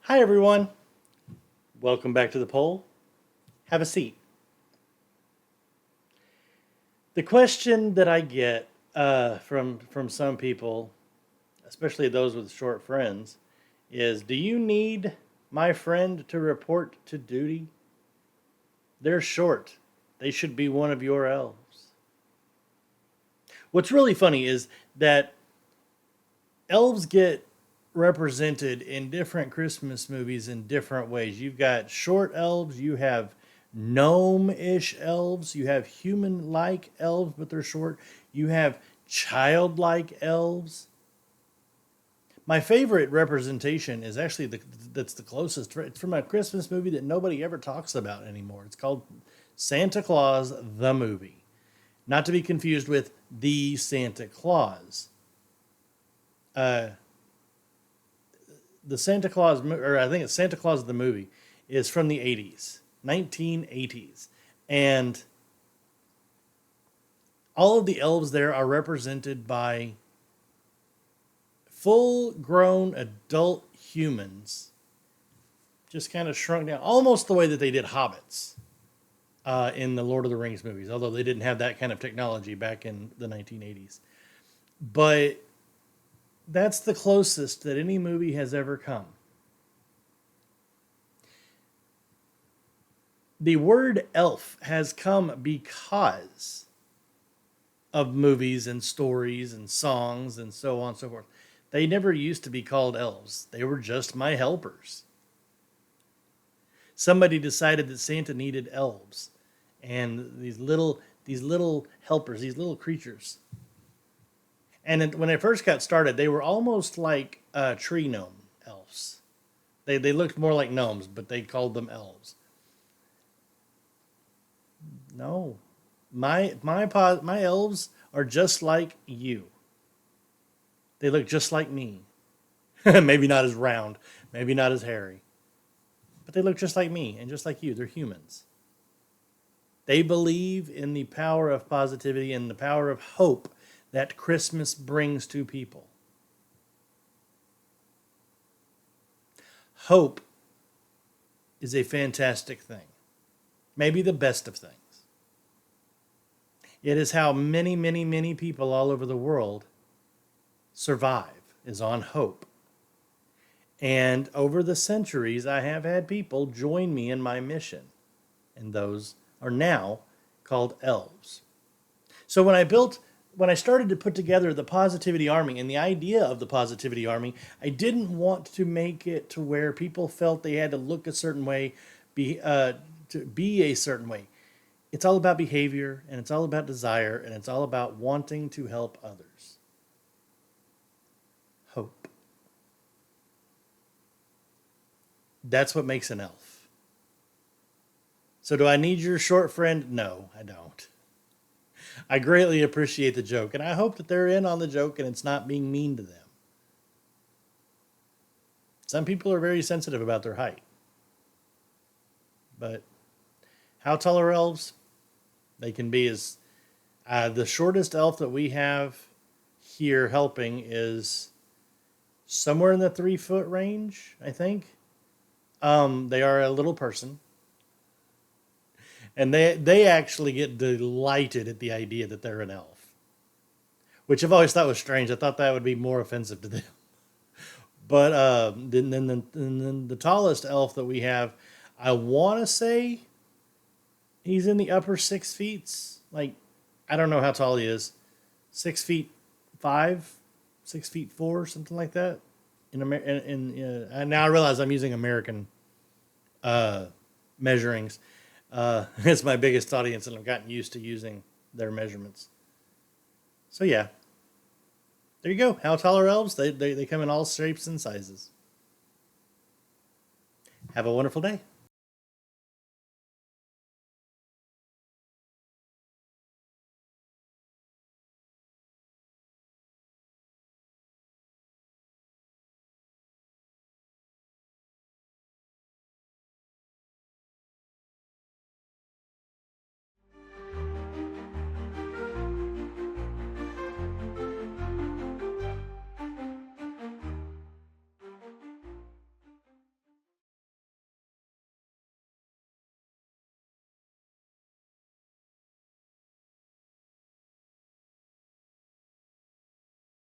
Hi, everyone. Welcome back to the poll. Have a seat. The question that I get from some people, especially those with short friends, is do you need my friend to report to duty? They're short. They should be one of your elves. What's really funny is that elves get represented in different Christmas movies in different ways. You've got short elves, you have gnome-ish elves, you have human-like elves, but they're short. You have childlike elves. My favorite representation is actually that's the closest. It's from a Christmas movie that nobody ever talks about anymore. It's called Santa Claus the movie, not to be confused with the Santa Claus. Uh, the Santa Claus, or I think it's Santa Claus the movie, is from the 80s, 1980s. And all of the elves there are represented by full grown adult humans, just kind of shrunk down, almost the way that they did hobbits in the Lord of the Rings movies, although they didn't have that kind of technology back in the 1980s. But that's the closest that any movie has ever come. The word elf has come because of movies and stories and songs and so on and so forth. They never used to be called elves. They were just my helpers. Somebody decided that Santa needed elves and these little helpers, these little creatures. And when I first got started, they were almost like tree gnome elves. They looked more like gnomes, but they called them elves. No, my elves are just like you. They look just like me. Maybe not as round, maybe not as hairy, but they look just like me and just like you. They're humans. They believe in the power of positivity and the power of hope that Christmas brings to people. Hope is a fantastic thing, maybe the best of things. It is how many, many, many people all over the world survive, is on hope. And over the centuries, I have had people join me in my mission, and those are now called elves. So when I started to put together the Positivity Army and the idea of the Positivity Army, I didn't want to make it to where people felt they had to look a certain way, be to be a certain way. It's all about behavior, and it's all about desire, and it's all about wanting to help others. Hope. That's what makes an elf. So, do I need your short friend? No, I don't. I greatly appreciate the joke, and I hope that they're in on the joke and it's not being mean to them. Some people are very sensitive about their height. But how tall are elves? They can be as the shortest elf that we have here helping is somewhere in the 3 foot range, I think. They are a little person, and they actually get delighted at the idea that they're an elf, which I've always thought was strange. I thought that would be more offensive to them. But then the tallest elf that we have, I want to say he's in the upper 6 feet. Like, I don't know how tall he is. 6 feet 5, 6 feet 4, something like that. And now I realize I'm using American measurings. It's my biggest audience, and I've gotten used to using their measurements. So yeah, there you go. How tall are elves? They come in all shapes and sizes. Have a wonderful day.